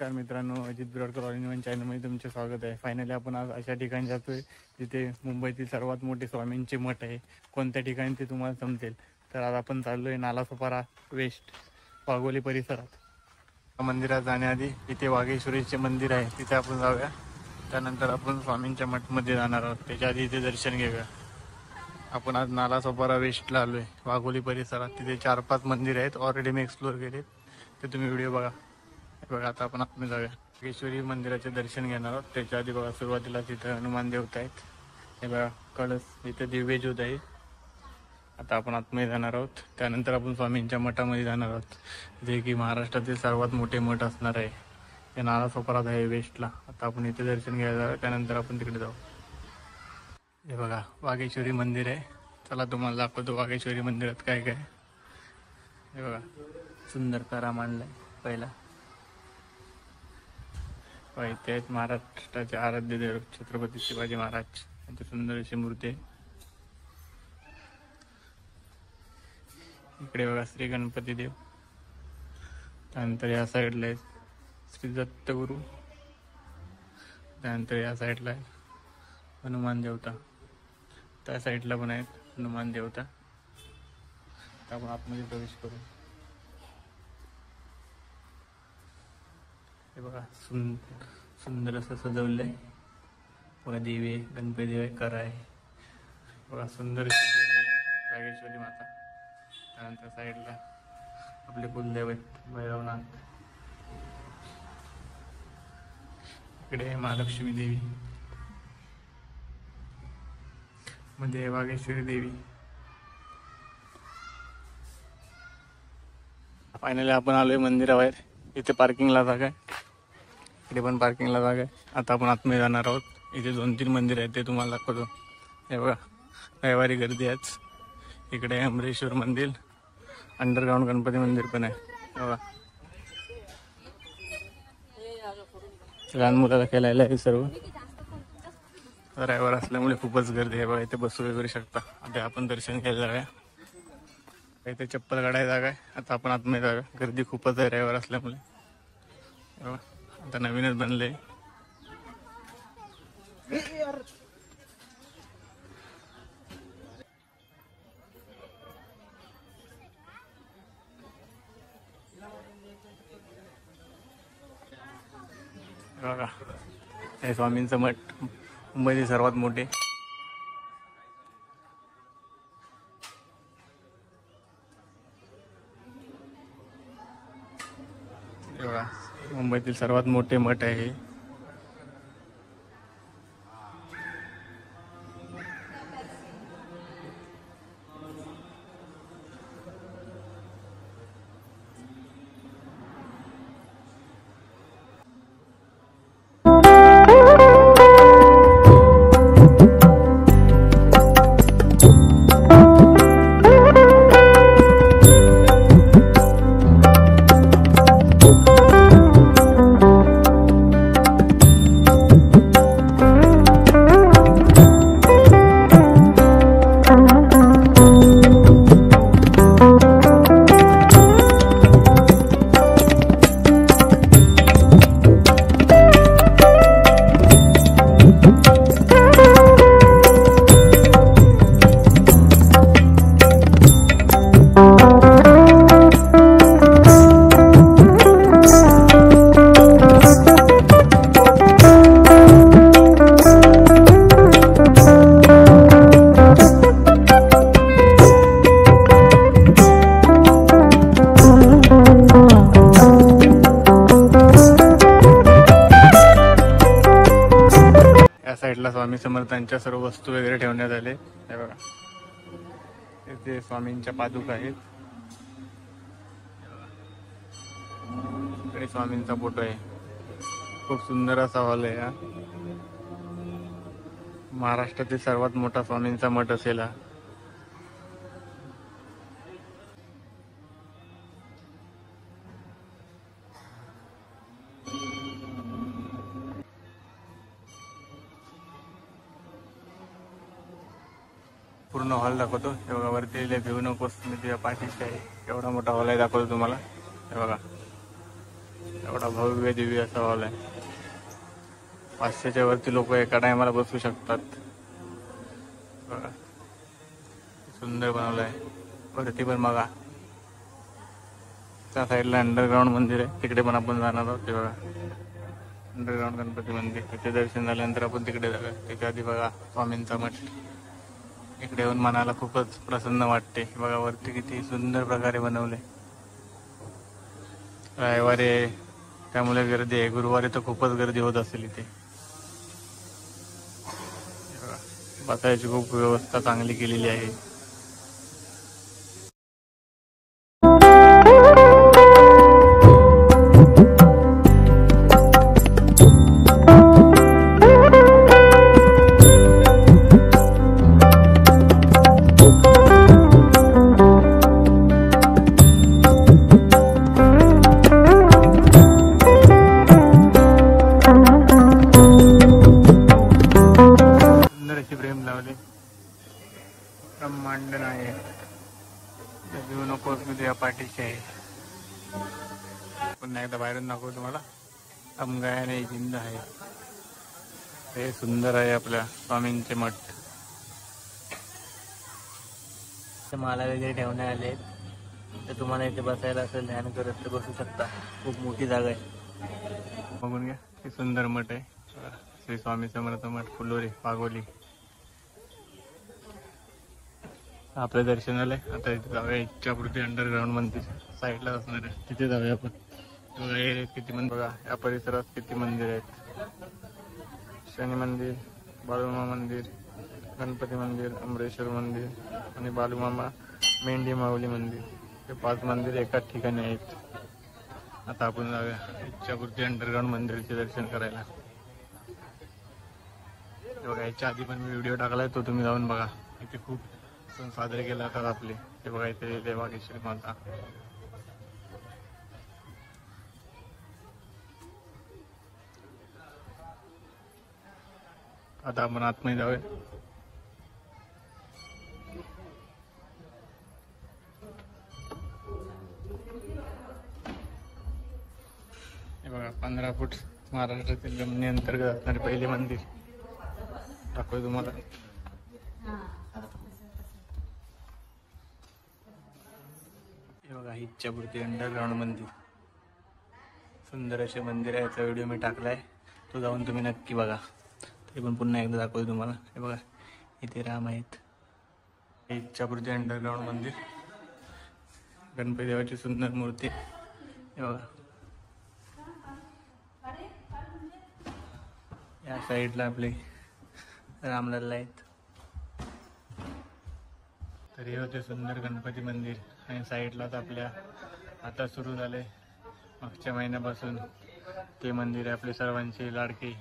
नमस्कार मित्रांनो, Ajit बिराडकर all in one चॅनलमध्ये तुमचे स्वागत आहे। फायनली आपण आज अशा ठिकाणी जातोय जिथे मुंबईतील सर्वात मोठे स्वामींचे मठ आहे। कोणत्या ठिकाणी ते तुम्हाला समजेल। तर आज आपण चाललोय नालासोपारा वेस्ट वाघोली परिसरात। मंदिरात जाण्याआधी इथे वाघेश्वरीचे मंदिर आहे, तिथे आपण जाऊया। त्यानंतर आपण स्वामींच्या मठमध्ये जाणार आहोत, त्याच्या आधी इथे दर्शन घेऊया। आपण आज नालासोपारा वेस्टला आलोय वाघोली परिसरात। तिथे 4-5 मंदिर आहेत, ऑलरेडी मी एक्सप्लोर केले, ते तुम्ही व्हिडिओ बघा। बघा आता आपण आतमध्ये जाऊया, वाघेश्वरी मंदिराचे दर्शन घेणार आहोत। त्याच्या आधी बघा सुरुवातीला तिथे हनुमान देवता आहेत, हे बघा कळस, इथे दिव्य ज्योत आहे। आता आपण आतमध्ये जाणार आहोत, त्यानंतर आपण स्वामींच्या मठामध्ये जाणार आहोत, जे की महाराष्ट्रातील सर्वात मोठे मठ असणार आहे। हे नालासोपारात आहे वेस्टला। आता आपण इथे दर्शन घ्यायला जाऊया, त्यानंतर आपण तिकडे जाऊ। हे बघा वाघेश्वरी मंदिर आहे, चला तुम्हाला दाखवतो वाघेश्वरी मंदिरात काय काय। हे बघा सुंदर करा मांडलाय पहिला। इथे आहेत महाराष्ट्राचे आराध्य देव छत्रपती शिवाजी महाराज यांची सुंदर अशी मूर्ती आहे। इकडे बघा श्री गणपती देव, त्यानंतर या साईडला आहे श्री दत्तगुरु, त्यानंतर या साईडला आहे हनुमान देवता, त्या साईडला पण आहेत हनुमान देवता। आता आपण आतमध्ये प्रवेश करू। हे बघा सुंदर असं सजवलंय, बघा देवी गणपती देव कर आहे, बघा सुंदर वाघेश्वरी माता। त्यानंतर साईडला आपले कुलदैवत भैरवनाथ, इकडे महालक्ष्मी देवी, मध्ये वाघेश्वरी देवी। फायनली आपण आलोय मंदिराबाहेर, इथे पार्किंगला जागा आहे, इकडे पण पार्किंगला जागा आहे। आता आपण आतमध्ये जाणार आहोत, इथे 2-3 मंदिर आहेत, ते तुम्हाला दाखवतो। हे बघा रविवारी गर्दी आहेच। इकडे अमरेश्वर मंदिर, अंडरग्राउंड गणपती मंदिर पण आहे। बघा लहान मुलाला खेळायला आहे सर्व, रविवार असल्यामुळे खूपच गर्दी आहे। बघा इथे बसू वगैरे शकता। आता आपण दर्शन घ्यायला जाऊया, इथे चप्पल काढायला जागा आहे। आता आपण आतमध्ये जाऊया, गर्दी खूपच आहे रविवार असल्यामुळे। आता नवीनच बनले, बघा हे स्वामींचं मठ, मुंबईतील सर्वात मोठे। बघा मुंबईतील सर्वात मोठे मठ आहे। साईडला स्वामी समर्थांच्या सर्व वस्तू वगैरे ठेवण्यात आले। हे बघा इथे स्वामींच्या पादुका आहेत, इकडे स्वामींचा फोटो आहे। खूप सुंदर असा हॉल आहे हा, महाराष्ट्रातील सर्वात मोठा स्वामींचा मठ असेल हा। पूर्ण हॉल दाखवतो। हे बघा वरती भिवू नकोस मी तुझ्या पाठीशी आहे, एवढा मोठा हॉल आहे, दाखवतो तुम्हाला। हे बघा एवढा भव्य दिव्य असा हॉल आहे. 500च्या वरती लोक एका टायमाला बसू शकतात. बघा सुंदर बनवलंय. वरती पण बघा त्या साईडला अंडरग्राऊंड मंदिर आहे, तिकडे पण आपण जाणार आहोत. ते बघा अंडरग्राऊंड गणपती मंदिर. तिथे दर्शन झाल्यानंतर आपण तिकडे जाऊया. त्याच्या आधी बघा स्वामींचा मठ. इकडे येऊन मनाला खूपच प्रसन्न वाटते. बघा वरती किती सुंदर प्रकारे बनवले. रविवारी त्यामुळे गर्दी आहे, गुरुवारी तर खूपच गर्दी होत असेल इथे. बसायची खूप व्यवस्था चांगली केलेली आहे. ब्रह्मांड नाही देऊ नकोस मी तुझ्या पाठीशी आहे. पुन्हा एकदा बाहेरून दाखवू तुम्हाला. अमगाया नाही जिंद आहे. हे सुंदर आहे आपल्या स्वामींचे मठ. माला वगैरे ठेवण्यात आले तर तुम्हाला इथे बसायला असेल ध्यान करत तर बसू शकता. खूप मोठी जागा आहे. बघून घ्या हे सुंदर मठ आहे. श्री स्वामी समर्थ मठ फुलोरी पागोली. आपल्या दर्शनाला आता इथे जाऊया. इच्छापूर्ती अंडरग्राऊंड मंदिर साईडला असणार आहे, तिथे जाऊया आपण. बघा हे किती मंदिर. बघा या परिसरात किती मंदिर आहेत. शनी मंदिर, बाळूमामा मंदिर, गणपती मंदिर, अमरेश्वर मंदिर आणि बालूमामा मेंढी माऊली मंदिर. हे 5 मंदिर एकाच ठिकाणी आहेत. आता आपण जाऊया इच्छापूर्ती अंडरग्राऊंड मंदिरचे दर्शन करायला. बघा याच्या आधी पण मी व्हिडिओ टाकलाय, तो तुम्ही जाऊन बघा. इथे खूप सण साजरे केले जातात आपले. ते बघा इथे देवाकेश्वरी माता. आता आपण आतमध्ये जाऊया. हे बघा 15 फूट महाराष्ट्रातील जमिनी अंतर्गत असणारे पहिले मंदिर दाखवतो तुम्हाला. हे बघा इच्छापूर्ती अंडरग्राऊंड मंदिर. सुंदर असे मंदिर आहे. याचा व्हिडिओ मी टाकलाय, तो जाऊन तुम्ही नक्की बघा. ते पण पुन्हा एकदा दाखवतो तुम्हाला. हे बघा इथे राम आहेत. हे इच्छापूर्ती अंडरग्राऊंड मंदिर. गणपती देवाची सुंदर मूर्ती. हे बघा या साईडला आपले रामलल्ला आहेत. तर हे होते सुंदर गणपती मंदिर. आणि साईडलाच आपल्या आता सुरू झाले मागच्या महिन्यापासून ते मंदिर आहे आपले सर्वांचे लाडके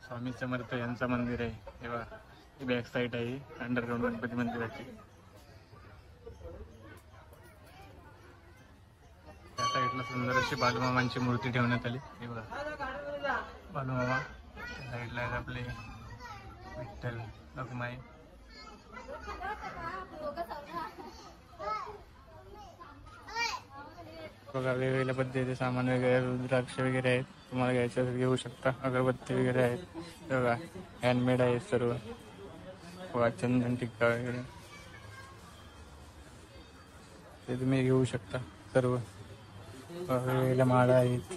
स्वामी समर्थ यांचं मंदिर आहे. हे बघा ही बॅक साईड आहे अंडरग्राऊंड गणपती मंदिराची. त्या साईडला सुंदर अशी बालूमामांची मूर्ती ठेवण्यात आली. हे बघा बालूमामा. त्या साईडला आहेत आपले विठ्ठल रखुमाई. बघा वेगवेगळ्या पद्धतीचे सामान वगैरे, रुद्राक्ष वगैरे आहेत. तुम्हाला घ्यायचे असेल घेऊ शकता. अगरबत्ती वगैरे आहेत. बघा हँडमेड आहे सर्व. बघा चंदन टिक्का वगैरे ते तुम्ही घेऊ शकता सर्व. वेगवेगळ्या माळा आहेत.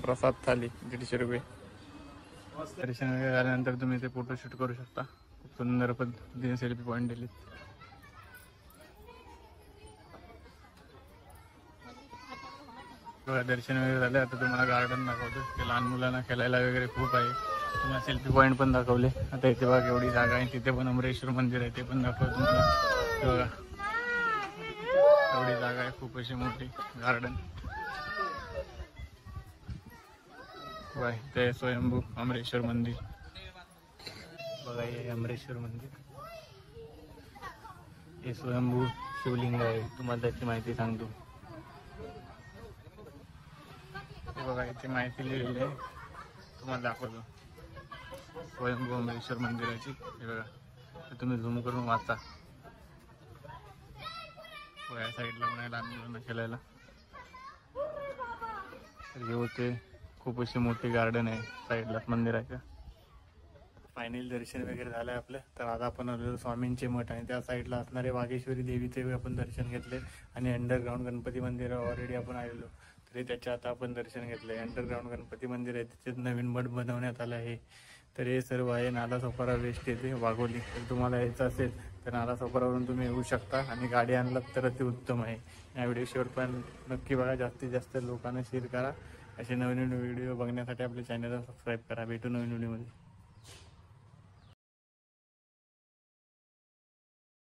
प्रसाद थाली 150 रुपये. दर्शन वगैरे झाल्यानंतर तुम्ही ते फोटोशूट करू शकता. खूप सुंदर पद्धतीने सेल्फी पॉईंट दिले. दर्शन वगैरे झाले. आता तुम्हाला गार्डन दाखवतो. ते लहान मुलांना खेळायला वगैरे खूप आहे. तुम्हाला सेल्फी पॉईंट पण दाखवले. आता इथे बघा एवढी जागा आहे. तिथे पण अमरेश्वर मंदिर आहे, ते पण दाखवतो तुम्हाला. बघा एवढी जागा आहे, खूप अशी मोठी गार्डन. ते स्वयंभू अमरेश्वर मंदिर. बघा हे अमरेश्वर मंदिर. हे स्वयंभू शिवलिंग आहे. तुम्हाला त्याची माहिती सांगतो. बघा इथे माहिती लिहिलेली आहे, तुम्हाला दाखवतो स्वयंभू अमरेश्वर मंदिराची. हे बघा तुम्ही झूम करून वाचा. या साईडला पण लहान मुलांना खेळायला. तर हे होते खूप अशी मोठी गार्डन आहे साईडला मंदिराच्या. फायनल दर्शन वगैरे झालं आहे आपलं. तर आता आपण आलेलो स्वामींचे मठ आणि त्या साईडला असणारे वाघेश्वरी देवीचे आपण दर्शन घेतले आणि अंडरग्राऊंड गणपती मंदिर ऑलरेडी आपण आलेलो, तरी त्याच्या आता आपण दर्शन घेतले. अंडरग्राऊंड गणपती मंदिर आहे, त्याच्यात नवीन मठ बनवण्यात आलं आहे. तर हे सर्व आहे नालासोपारा वेस्ट येथे वाघोली. तर तुम्हाला यायचं असेल तर नालासोपारावरून तुम्ही येऊ शकता आणि गाडी आणलात तर ते उत्तम आहे. या व्हिडिओ शेवट पण नक्की बघा, जास्तीत जास्त लोकांना शेअर करा. असे नवीन नवीन व्हिडिओ बघण्यासाठी आपल्या चॅनलला सबस्क्राईब करा. भेटू नवीन व्हिडिओमध्ये.